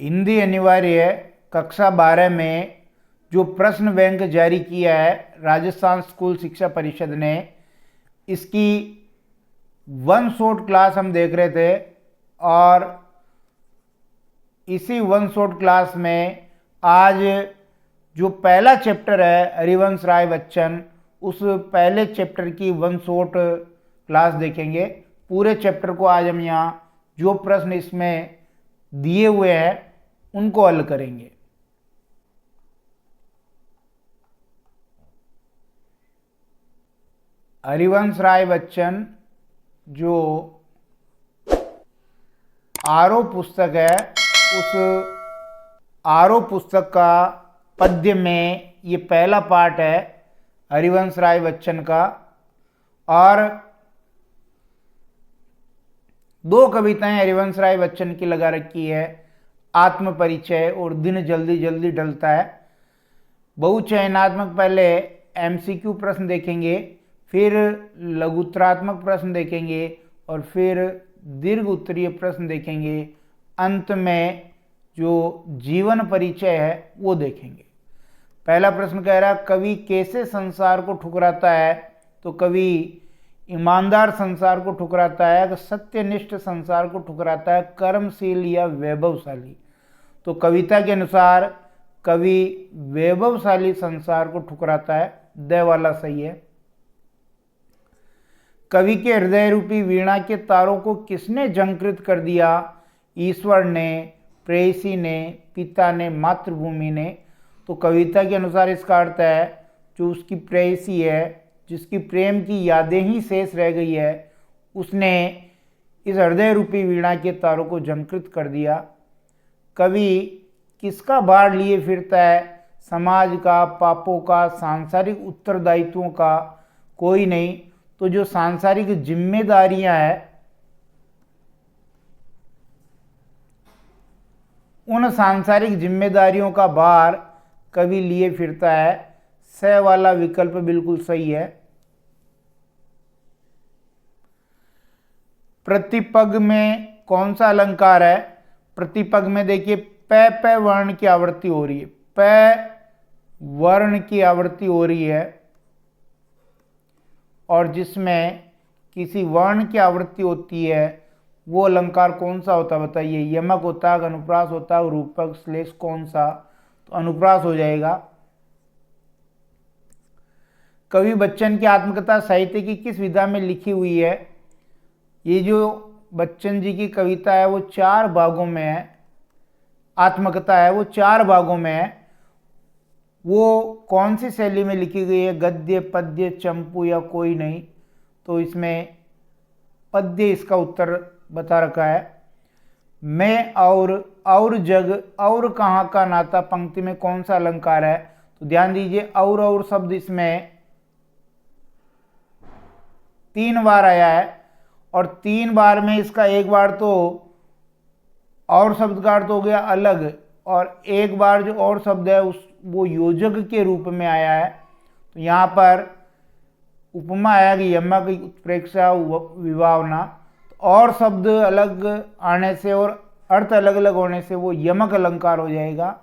हिंदी अनिवार्य कक्षा 12 में जो प्रश्न बैंक जारी किया है राजस्थान स्कूल शिक्षा परिषद ने, इसकी वन शॉट क्लास हम देख रहे थे। और इसी वन शॉट क्लास में आज जो पहला चैप्टर है हरिवंश राय बच्चन, उस पहले चैप्टर की वन शॉट क्लास देखेंगे। पूरे चैप्टर को आज हम यहाँ जो प्रश्न इसमें दिए हुए हैं उनको हल करेंगे। हरिवंश राय बच्चन जो आरो पुस्तक है, उस आरो पुस्तक का पद्य में ये पहला पार्ट है हरिवंश राय बच्चन का। और दो कविताएं हरिवंश राय बच्चन की लगा रखी है, आत्म परिचय और दिन जल्दी जल्दी ढलता है। बहुचयनात्मक पहले एमसीक्यू प्रश्न देखेंगे, फिर लघुत्तरात्मक प्रश्न देखेंगे और फिर दीर्घ उत्तरीय प्रश्न देखेंगे। अंत में जो जीवन परिचय है वो देखेंगे। पहला प्रश्न कह रहा है कवि कैसे संसार को ठुकराता है, तो कवि ईमानदार संसार को ठुकराता है, सत्यनिष्ठ संसार को ठुकराता है, कर्मशील या वैभवशाली। तो कविता के अनुसार कवि वैभवशाली संसार को ठुकराता है, द वाला सही है। कवि के हृदय रूपी वीणा के तारों को किसने झंकृत कर दिया, ईश्वर ने, प्रेयसी ने, पिता ने, मातृभूमि ने। तो कविता के अनुसार इसका अर्थ है जो उसकी प्रेयसी है, जिसकी प्रेम की यादें ही शेष रह गई है, उसने इस हृदय रूपी वीणा के तारों को झंकृत कर दिया। कवि किसका भार लिए फिरता है, समाज का, पापों का, सांसारिक उत्तरदायित्वों का? कोई नहीं। तो जो सांसारिक जिम्मेदारियां हैं, उन सांसारिक जिम्मेदारियों का भार कवि लिए फिरता है। स वाला विकल्प बिल्कुल सही है। प्रतिपग में कौन सा अलंकार है? प्रतिपग में देखिए प वर्ण की आवृत्ति हो रही है, प वर्ण की आवृत्ति हो रही है। और जिसमें किसी वर्ण की आवृत्ति होती है वो अलंकार कौन सा होता है बताइए? यमक होता है, अनुप्रास होता है, रूपक, श्लेष, कौन सा? तो अनुप्रास हो जाएगा। कवि बच्चन की आत्मकथा साहित्य की किस विधा में लिखी हुई है? ये जो बच्चन जी की कविता है वो 4 भागों में है, आत्मकथा है वो 4 भागों में है। वो कौन सी शैली में लिखी गई है? गद्य, पद्य, चंपू या कोई नहीं? तो इसमें पद्य इसका उत्तर बता रखा है। मैं और जग और कहाँ का नाता पंक्ति में कौन सा अलंकार है? तो ध्यान दीजिए और शब्द इसमें 3 बार आया है और 3 बार में इसका एक बार तो और शब्द का अर्थ हो गया अलग, और एक बार जो और शब्द है वो योजक के रूप में आया है। तो यहाँ पर उपमा आया कि यमक, उत्प्रेक्षा, विभावना। और शब्द अलग आने से और अर्थ अलग अलग होने से वो यमक अलंकार हो जाएगा।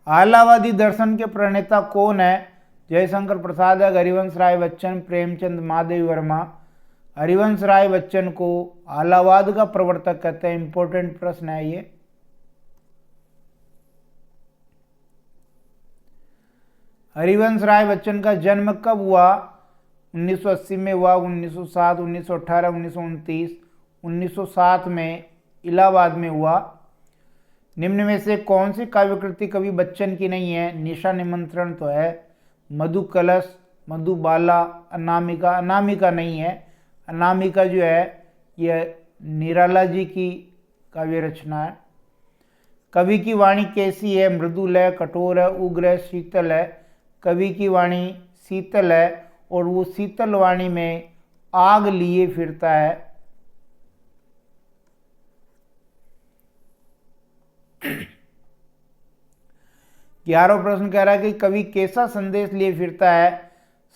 आलावादी दर्शन के प्रणेता कौन है? जयशंकर प्रसाद, हरिवंश राय बच्चन, प्रेमचंद, महादेवी वर्मा। हरिवंश राय बच्चन को आलावाद का प्रवर्तक कहते हैं। इंपॉर्टेंट प्रश्न है ये। हरिवंश राय बच्चन का जन्म कब हुआ? 1980 में हुआ, 1907, 1918, 1929। 1907 में इलाहाबाद में हुआ। निम्न में से कौन सी काव्यकृति कवि बच्चन की नहीं है? निशा निमंत्रण तो है, मधु कलश, मधुबाला, अनामिका। अनामिका नहीं है। अनामिका जो है यह निराला जी की काव्य रचना है। कवि की वाणी कैसी है? मृदुल है, कठोर है, उग्र है, शीतल है? कवि की वाणी शीतल है और वो शीतल वाणी में आग लिए फिरता है। ग्यारहवां प्रश्न कह रहा है कि कवि कैसा संदेश लिए फिरता है?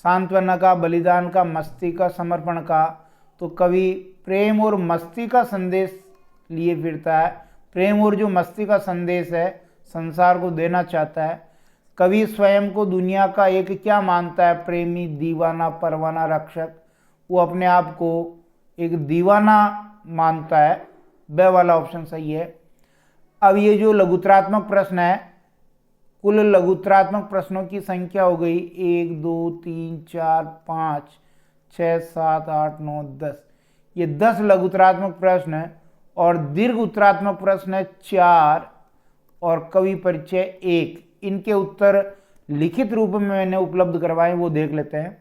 सांत्वना का, बलिदान का, मस्ती का, समर्पण का? तो कवि प्रेम और मस्ती का संदेश लिए फिरता है। प्रेम और जो मस्ती का संदेश है संसार को देना चाहता है। कवि स्वयं को दुनिया का एक क्या मानता है? प्रेमी, दीवाना, परवाना, रक्षक। वो अपने आप को एक दीवाना मानता है। वह वाला ऑप्शन सही है। अब ये जो लघुतरात्मक प्रश्न है, कुल लघुतरात्मक प्रश्नों की संख्या हो गई 1 2 3 4 5 6 7 8 9 10। ये 10 लघुतरात्मक प्रश्न है और दीर्घ उत्तरात्मक प्रश्न है 4 और कवि परिचय 1। इनके उत्तर लिखित रूप में मैंने उपलब्ध करवाए, वो देख लेते हैं।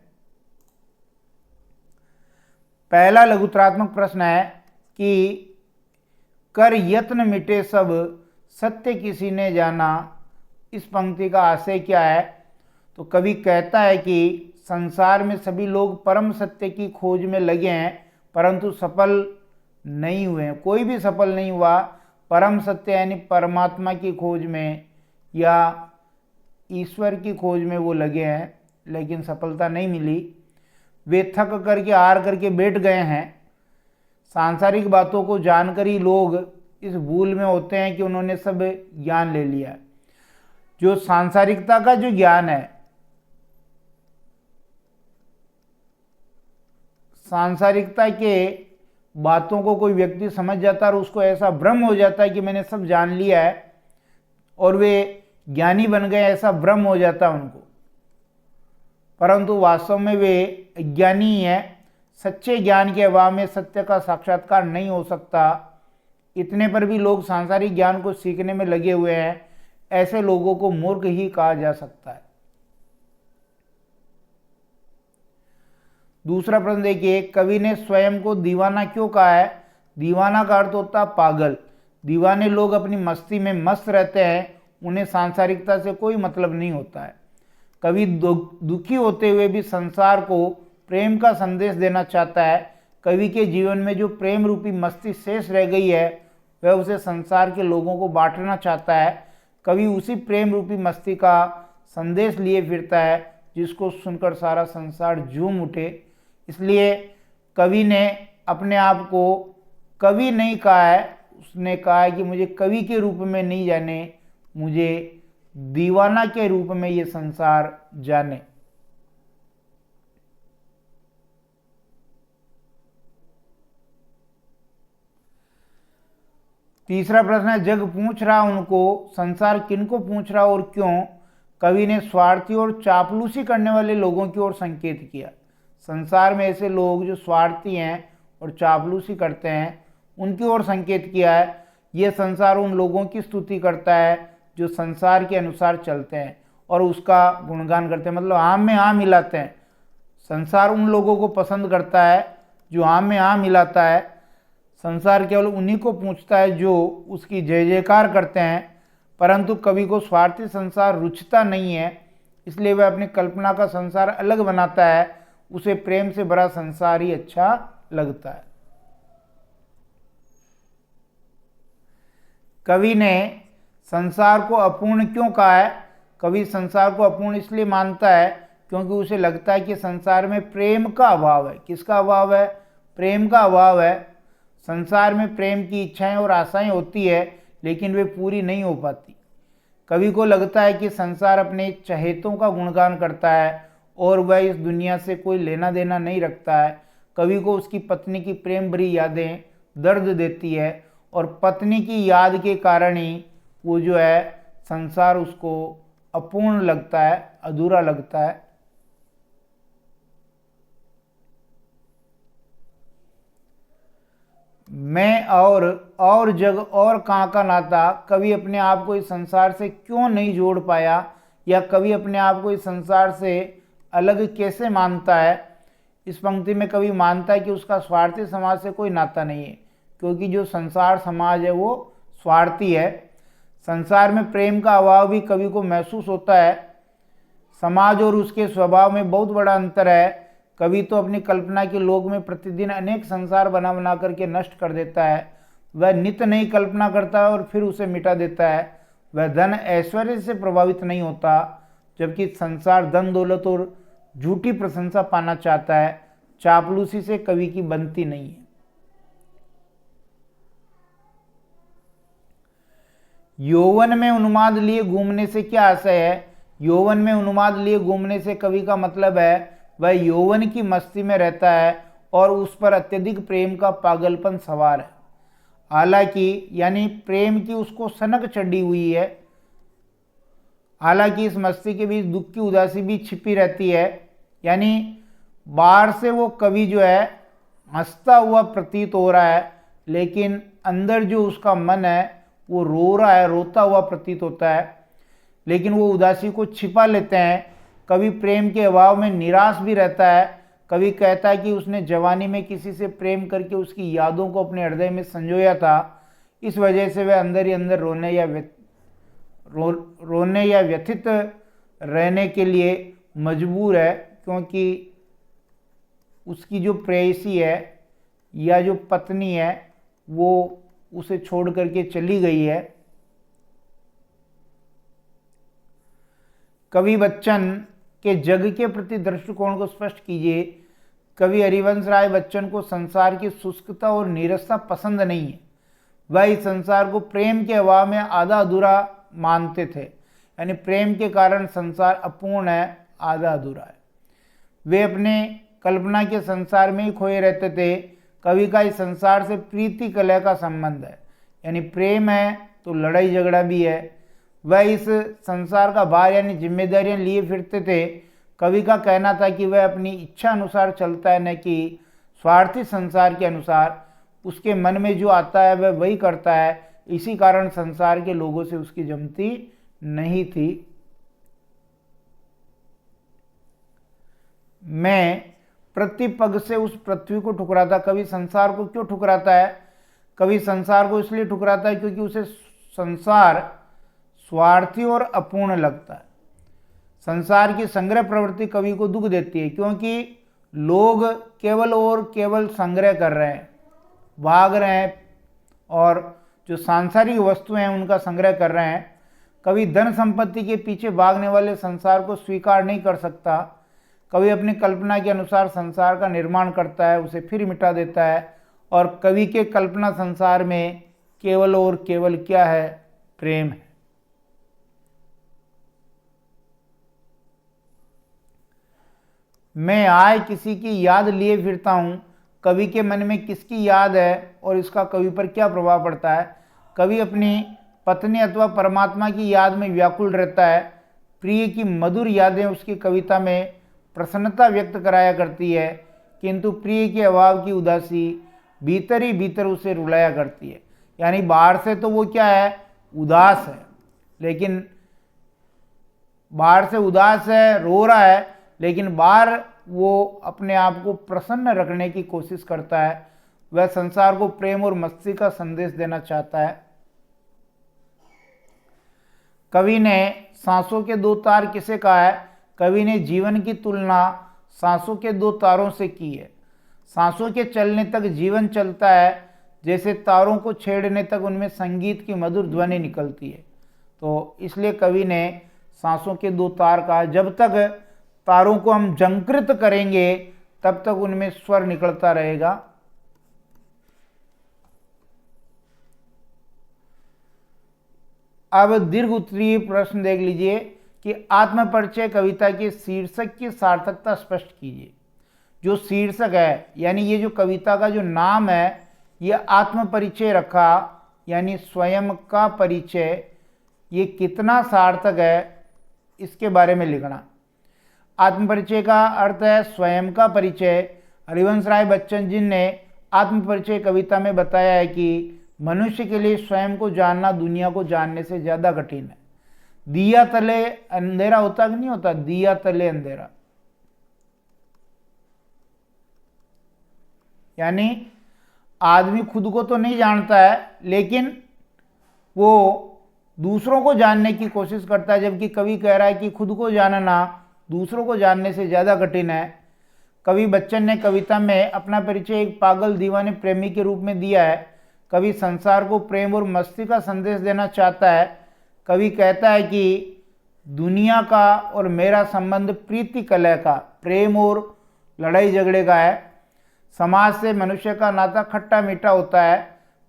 पहला लघुतरात्मक प्रश्न है कि कर यत्न मिटे सब, सत्य किसी ने जाना। इस पंक्ति का आशय क्या है? तो कवि कहता है कि संसार में सभी लोग परम सत्य की खोज में लगे हैं परंतु सफल नहीं हुए हैं। कोई भी सफल नहीं हुआ परम सत्य यानी परमात्मा की खोज में या ईश्वर की खोज में वो लगे हैं, लेकिन सफलता नहीं मिली। वे थक करके हार करके बैठ गए हैं। सांसारिक बातों को जानकर ही लोग इस भूल में होते हैं कि उन्होंने सब ज्ञान ले लिया। जो सांसारिकता का जो ज्ञान है, सांसारिकता के बातों को कोई व्यक्ति समझ जाता है और उसको ऐसा भ्रम हो जाता है कि मैंने सब जान लिया है और वे ज्ञानी बन गए, ऐसा भ्रम हो जाता है उनको। परंतु वास्तव में वे अज्ञानी ही हैं। सच्चे ज्ञान के अभाव में सत्य का साक्षात्कार नहीं हो सकता। इतने पर भी लोग सांसारिक ज्ञान को सीखने में लगे हुए हैं। ऐसे लोगों को मूर्ख ही कहा जा सकता है। दूसरा प्रश्न देखिए, कवि ने स्वयं को दीवाना क्यों कहा है? दीवाना का अर्थ होता है पागल। दीवाने लोग अपनी मस्ती में मस्त रहते हैं, उन्हें सांसारिकता से कोई मतलब नहीं होता है। कवि दुखी होते हुए भी संसार को प्रेम का संदेश देना चाहता है। कवि के जीवन में जो प्रेम रूपी मस्ती शेष रह गई है वह उसे संसार के लोगों को बांटना चाहता है। कवि उसी प्रेम रूपी मस्ती का संदेश लिए फिरता है जिसको सुनकर सारा संसार झूम उठे। इसलिए कवि ने अपने आप को कवि नहीं कहा है, उसने कहा है कि मुझे कवि के रूप में नहीं जाने, मुझे दीवाना के रूप में ये संसार जाने। तीसरा प्रश्न है, जग पूछ रहा उनको, संसार किनको पूछ रहा और क्यों? कवि ने स्वार्थी और चापलूसी करने वाले लोगों की ओर संकेत किया। संसार में ऐसे लोग जो स्वार्थी हैं और चापलूसी करते हैं उनकी ओर संकेत किया है। यह संसार उन लोगों की स्तुति करता है जो संसार के अनुसार चलते हैं और उसका गुणगान करते हैं, मतलब आम में आम मिलाते हैं। संसार उन लोगों को पसंद करता है जो आम में आम मिलाता है। संसार केवल उन्हीं को पूछता है जो उसकी जय जयकार करते हैं। परंतु कवि को स्वार्थी संसार रुचता नहीं है, इसलिए वह अपनी कल्पना का संसार अलग बनाता है। उसे प्रेम से भरा संसार ही अच्छा लगता है। कवि ने संसार को अपूर्ण क्यों कहा है? कवि संसार को अपूर्ण इसलिए मानता है क्योंकि उसे लगता है कि संसार में प्रेम का अभाव है। किसका अभाव है? प्रेम का अभाव है। संसार में प्रेम की इच्छाएं और आशाएं होती है लेकिन वे पूरी नहीं हो पाती। कवि को लगता है कि संसार अपने चहेतों का गुणगान करता है और वह इस दुनिया से कोई लेना देना नहीं रखता है। कवि को उसकी पत्नी की प्रेम भरी यादें दर्द देती है और पत्नी की याद के कारण ही वो जो है संसार उसको अपूर्ण लगता है, अधूरा लगता है। मैं और जग और कहाँ का नाता, कवि अपने आप को इस संसार से क्यों नहीं जोड़ पाया या कवि अपने आप को इस संसार से अलग कैसे मानता है? इस पंक्ति में कवि मानता है कि उसका स्वार्थी समाज से कोई नाता नहीं है क्योंकि जो संसार समाज है वो स्वार्थी है। संसार में प्रेम का अभाव भी कवि को महसूस होता है। समाज और उसके स्वभाव में बहुत बड़ा अंतर है। कवि तो अपनी कल्पना के लोक में प्रतिदिन अनेक संसार बना बना करके नष्ट कर देता है। वह नित्य नई कल्पना करता है और फिर उसे मिटा देता है। वह धन ऐश्वर्य से प्रभावित नहीं होता, जबकि संसार धन दौलत और झूठी प्रशंसा पाना चाहता है। चापलूसी से कवि की बनती नहीं है। यौवन में उन्माद लिए घूमने से क्या आशय है? यौवन में उन्माद लिए घूमने से कवि का मतलब है वह यौवन की मस्ती में रहता है और उस पर अत्यधिक प्रेम का पागलपन सवार है। हालांकि यानी प्रेम की उसको सनक चढ़ी हुई है। हालांकि इस मस्ती के बीच दुख की उदासी भी छिपी रहती है। यानी बाहर से वो कवि जो है हंसता हुआ प्रतीत हो रहा है, लेकिन अंदर जो उसका मन है वो रो रहा है, रोता हुआ प्रतीत होता है। लेकिन वो उदासी को छिपा लेते हैं। कवि प्रेम के अभाव में निराश भी रहता है। कवि कहता है कि उसने जवानी में किसी से प्रेम करके उसकी यादों को अपने हृदय में संजोया था। इस वजह से वह अंदर ही अंदर रोने या व्यथित रहने के लिए मजबूर है, क्योंकि उसकी जो प्रेयसी है या जो पत्नी है वो उसे छोड़ करके चली गई है। कवि बच्चन के जग के प्रति दृष्टिकोण को स्पष्ट कीजिए। कवि हरिवंश राय बच्चन को संसार की शुष्कता और नीरसता पसंद नहीं है। वह इस संसार को प्रेम के अभाव में आधा अधूरा मानते थे। यानी प्रेम के कारण संसार अपूर्ण है, आधा अधूरा है। वे अपने कल्पना के संसार में ही खोए रहते थे। कवि का इस संसार से प्रीति कलह का संबंध है। यानी प्रेम है तो लड़ाई झगड़ा भी है। वह इस संसार का भार यानी जिम्मेदारियां लिए फिरते थे। कवि का कहना था कि वह अपनी इच्छा अनुसार चलता है, न कि स्वार्थी संसार के अनुसार। उसके मन में जो आता है वह वही करता है। इसी कारण संसार के लोगों से उसकी जमती नहीं थी। मैं प्रति पग से उस पृथ्वी को ठुकराता। कवि संसार को क्यों ठुकराता है? कवि संसार को इसलिए ठुकराता है क्योंकि उसे संसार स्वार्थी और अपूर्ण लगता है। संसार की संग्रह प्रवृत्ति कवि को दुख देती है, क्योंकि लोग केवल और केवल संग्रह कर रहे हैं, भाग रहे हैं और जो सांसारिक वस्तुएं हैं उनका संग्रह कर रहे हैं। कवि धन संपत्ति के पीछे भागने वाले संसार को स्वीकार नहीं कर सकता। कवि अपनी कल्पना के अनुसार संसार का निर्माण करता है, उसे फिर मिटा देता है। और कवि के कल्पना संसार में केवल और केवल क्या है? प्रेम है। मैं आए किसी की याद लिए फिरता हूँ। कवि के मन में किसकी याद है और इसका कवि पर क्या प्रभाव पड़ता है? कवि अपनी पत्नी अथवा परमात्मा की याद में व्याकुल रहता है। प्रिय की मधुर यादें उसकी कविता में प्रसन्नता व्यक्त कराया करती है, किंतु प्रिय के अभाव की उदासी भीतर ही भीतर उसे रुलाया करती है। यानी बाहर से तो वो क्या है? उदास है, लेकिन बाहर से उदास है, रो रहा है, लेकिन बाहर वो अपने आप को प्रसन्न रखने की कोशिश करता है। वह संसार को प्रेम और मस्ती का संदेश देना चाहता है। कवि ने सांसों के दो तार किसे कहा है? कवि ने जीवन की तुलना सांसों के दो तारों से की है। सांसों के चलने तक जीवन चलता है, जैसे तारों को छेड़ने तक उनमें संगीत की मधुर ध्वनि निकलती है। तो इसलिए कवि ने सांसों के दो तार कहा। जब तक तारों को हम झंकृत करेंगे तब तक उनमें स्वर निकलता रहेगा। अब दीर्घ उत्तरीय प्रश्न देख लीजिए कि आत्मपरिचय कविता के शीर्षक की सार्थकता स्पष्ट कीजिए। जो शीर्षक है यानी ये जो कविता का जो नाम है, ये आत्मपरिचय रखा यानी स्वयं का परिचय, ये कितना सार्थक है इसके बारे में लिखना। आत्मपरिचय का अर्थ है स्वयं का परिचय। हरिवंश राय बच्चन जी ने आत्मपरिचय कविता में बताया है कि मनुष्य के लिए स्वयं को जानना दुनिया को जानने से ज़्यादा कठिन है। दिया तले अंधेरा होता कि नहीं होता? दिया तले अंधेरा, यानी आदमी खुद को तो नहीं जानता है, लेकिन वो दूसरों को जानने की कोशिश करता है। जबकि कवि कह रहा है कि खुद को जानना दूसरों को जानने से ज़्यादा कठिन है। कवि बच्चन ने कविता में अपना परिचय एक पागल दीवाने प्रेमी के रूप में दिया है। कवि संसार को प्रेम और मस्ती का संदेश देना चाहता है। कवि कहता है कि दुनिया का और मेरा संबंध प्रीति कलह का, प्रेम और लड़ाई झगड़े का है। समाज से मनुष्य का नाता खट्टा मीठा होता है।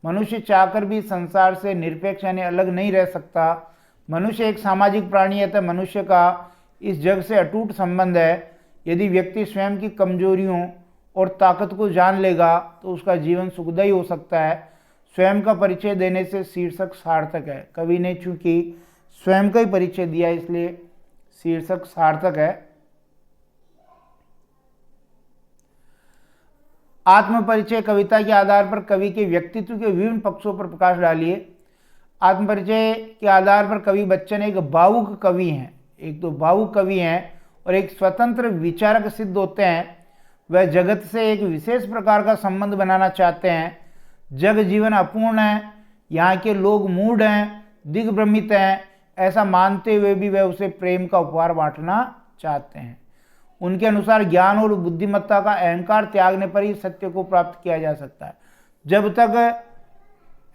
मनुष्य चाहकर भी संसार से निरपेक्ष यानी अलग नहीं रह सकता। मनुष्य एक सामाजिक प्राणी है, अतः मनुष्य का इस जग से अटूट संबंध है। यदि व्यक्ति स्वयं की कमजोरियों और ताकत को जान लेगा तो उसका जीवन सुखदायी हो सकता है। स्वयं का परिचय देने से शीर्षक सार्थक है। कवि ने चूंकि स्वयं का ही परिचय दिया इसलिए शीर्षक सार्थक है। आत्मपरिचय कविता के आधार पर कवि के व्यक्तित्व के विभिन्न पक्षों पर प्रकाश डालिए। आत्मपरिचय के आधार पर कवि बच्चन एक भावुक कवि हैं, एक तो भावुक कवि हैं और एक स्वतंत्र विचारक सिद्ध होते हैं। वह जगत से एक विशेष प्रकार का संबंध बनाना चाहते हैं। जग जीवन अपूर्ण है, यहाँ के लोग मूढ़ हैं, दिग्भ्रमित हैं, ऐसा मानते हुए भी वह उसे प्रेम का उपहार बांटना चाहते हैं। उनके अनुसार ज्ञान और बुद्धिमत्ता का अहंकार त्यागने पर ही सत्य को प्राप्त किया जा सकता है। जब तक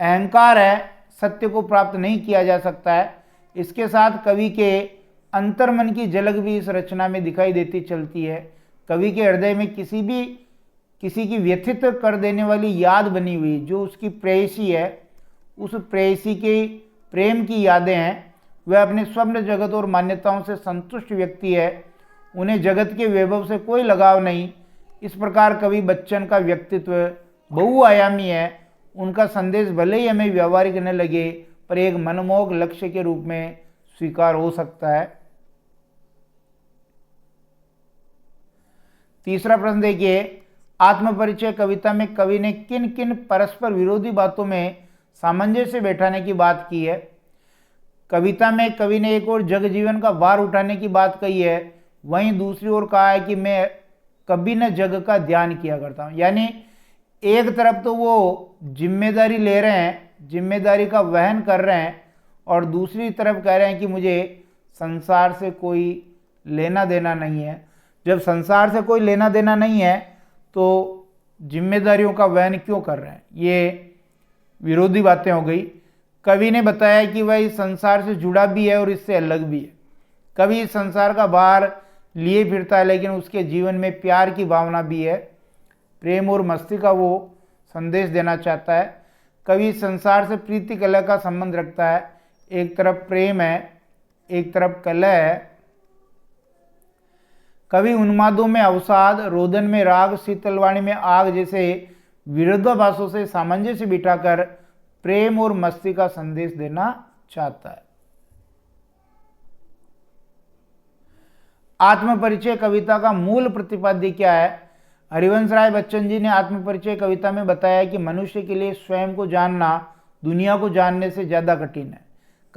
अहंकार है सत्य को प्राप्त नहीं किया जा सकता है। इसके साथ कवि के अंतर्मन की झलक भी इस रचना में दिखाई देती चलती है। कवि के हृदय में किसी की व्यथित कर देने वाली याद बनी हुई जो उसकी प्रेयसी है, उस प्रेयसी के प्रेम की यादें हैं। वह अपने स्वप्न जगत और मान्यताओं से संतुष्ट व्यक्ति है, उन्हें जगत के वैभव से कोई लगाव नहीं। इस प्रकार कवि बच्चन का व्यक्तित्व बहुआयामी है। उनका संदेश भले ही हमें व्यवहारिक न लगे पर एक मनमोहक लक्ष्य के रूप में स्वीकार हो सकता है। तीसरा प्रश्न देखिए, आत्मपरिचय कविता में कवि ने किन किन परस्पर विरोधी बातों में सामंजस्य बैठाने की बात की है। कविता में कवि ने एक ओर जग जीवन का भार उठाने की बात कही है, वहीं दूसरी ओर कहा है कि मैं कभी न जग का ध्यान किया करता हूँ। यानी एक तरफ तो वो जिम्मेदारी ले रहे हैं, जिम्मेदारी का वहन कर रहे हैं, और दूसरी तरफ कह रहे हैं कि मुझे संसार से कोई लेना देना नहीं है। जब संसार से कोई लेना देना नहीं है तो जिम्मेदारियों का वहन क्यों कर रहे हैं, ये विरोधी बातें हो गई। कवि ने बताया कि वह इस संसार से जुड़ा भी है और इससे अलग भी है। कवि इस संसार का भार लिए फिरता है लेकिन उसके जीवन में प्यार की भावना भी है, प्रेम और मस्ती का वो संदेश देना चाहता है। कवि संसार से प्रीति कलह का संबंध रखता है। एक तरफ प्रेम है, एक तरफ कलह है। कवि उन्मादों में अवसाद, रोदन में राग, शीतलवाणी में आग जैसे विरोधाभासों से सामंजस्य बिठाकर प्रेम और मस्ती का संदेश देना चाहता है। आत्मपरिचय कविता का मूल प्रतिपाद्य क्या है। हरिवंश राय बच्चन जी ने आत्मपरिचय कविता में बताया कि मनुष्य के लिए स्वयं को जानना दुनिया को जानने से ज़्यादा कठिन है।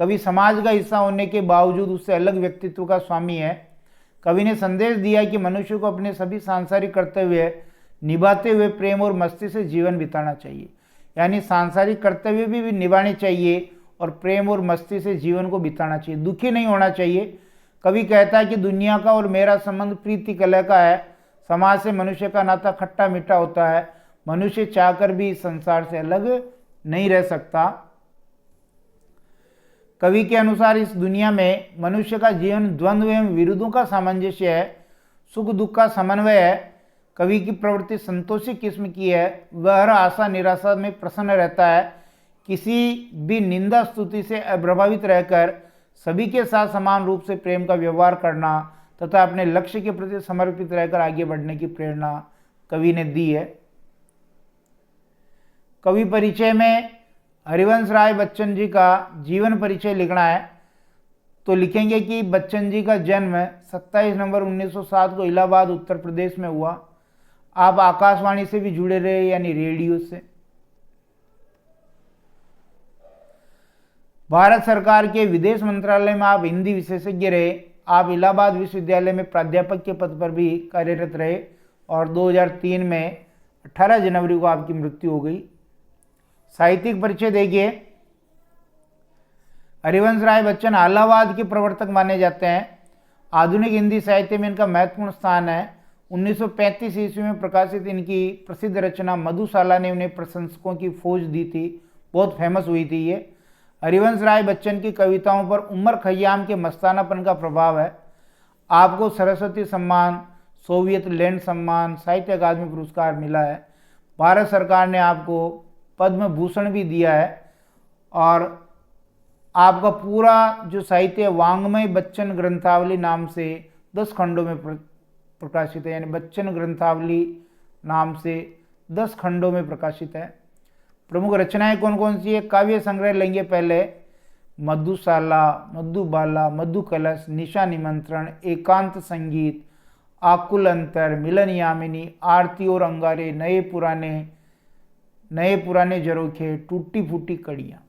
कवि समाज का हिस्सा होने के बावजूद उससे अलग व्यक्तित्व का स्वामी है। कवि ने संदेश दिया कि मनुष्य को अपने सभी सांसारिक कर्तव्य निभाते हुए प्रेम और मस्ती से जीवन बिताना चाहिए। यानी सांसारिक कर्तव्य भी निभाने चाहिए और प्रेम और मस्ती से जीवन को बिताना चाहिए, दुखी नहीं होना चाहिए। कवि कहता है कि दुनिया का और मेरा संबंध प्रीति कलह का है। समाज से मनुष्य का नाता खट्टा मीठा होता है। मनुष्य चाहकर भी इस संसार से अलग नहीं रह सकता। कवि के अनुसार इस दुनिया में मनुष्य का जीवन द्वंद्व एवं विरोधों का सामंजस्य है, सुख दुख का समन्वय है। कवि की प्रवृत्ति संतोषी किस्म की है। वह हर आशा निराशा में प्रसन्न रहता है। किसी भी निंदा स्तुति से अप्रभावित रहकर सभी के साथ समान रूप से प्रेम का व्यवहार करना तथा अपने लक्ष्य के प्रति समर्पित रहकर आगे बढ़ने की प्रेरणा कवि ने दी है। कवि परिचय में हरिवंश राय बच्चन जी का जीवन परिचय लिखना है तो लिखेंगे कि बच्चन जी का जन्म 27 नवंबर 1907 को इलाहाबाद उत्तर प्रदेश में हुआ। आप आकाशवाणी से भी जुड़े रहे यानी रेडियो से। भारत सरकार के विदेश मंत्रालय में आप हिंदी विशेषज्ञ रहे। आप इलाहाबाद विश्वविद्यालय में प्राध्यापक के पद पर भी कार्यरत रहे और 2003 में 18 जनवरी को आपकी मृत्यु हो गई। साहित्यिक परिचय देखिए, हरिवंश राय बच्चन इलाहाबाद के प्रवर्तक माने जाते हैं। आधुनिक हिंदी साहित्य में इनका महत्वपूर्ण स्थान है। 1935 ईस्वी में प्रकाशित इनकी प्रसिद्ध रचना मधुशाला ने उन्हें प्रशंसकों की फौज दी थी, बहुत फेमस हुई थी ये। हरिवंश राय बच्चन की कविताओं पर उमर खय्याम के मस्तानापन का प्रभाव है। आपको सरस्वती सम्मान, सोवियत लैंड सम्मान, साहित्य अकादमी पुरस्कार मिला है। भारत सरकार ने आपको पद्म भूषण भी दिया है। और आपका पूरा जो साहित्य है वांग्मय बच्चन ग्रंथावली नाम से 10 खंडों में प्रकाशित है, यानी बच्चन ग्रंथावली नाम से 10 खंडों में प्रकाशित है। प्रमुख रचनाएं कौन कौन सी है? काव्य संग्रह लेंगे पहले, मधुशाला, मधुबाला, मधु कलश, निशा निमंत्रण, एकांत संगीत, आकुल अंतर, मिलन यामिनी, आरती और अंगारे, नए पुराने झरोखे, टूटी फूटी कड़ियां।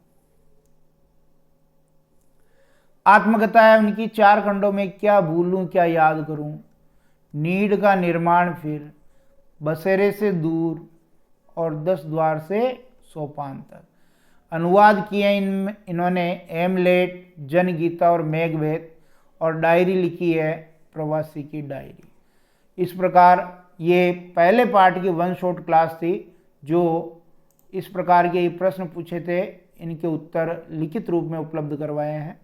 आत्मकथा है उनकी 4 खंडों में, क्या भूलूं क्या याद करूं, नीड का निर्माण, फिर बसेरे से दूर और 10 द्वार से सोपान तक। अनुवाद किए इन्होंने हेमलेट, जनगीता और मेघवेद, और डायरी लिखी है प्रवासी की डायरी। इस प्रकार ये पहले पार्ट की 1 शॉट क्लास थी, जो इस प्रकार के प्रश्न पूछे थे, इनके उत्तर लिखित रूप में उपलब्ध करवाए हैं।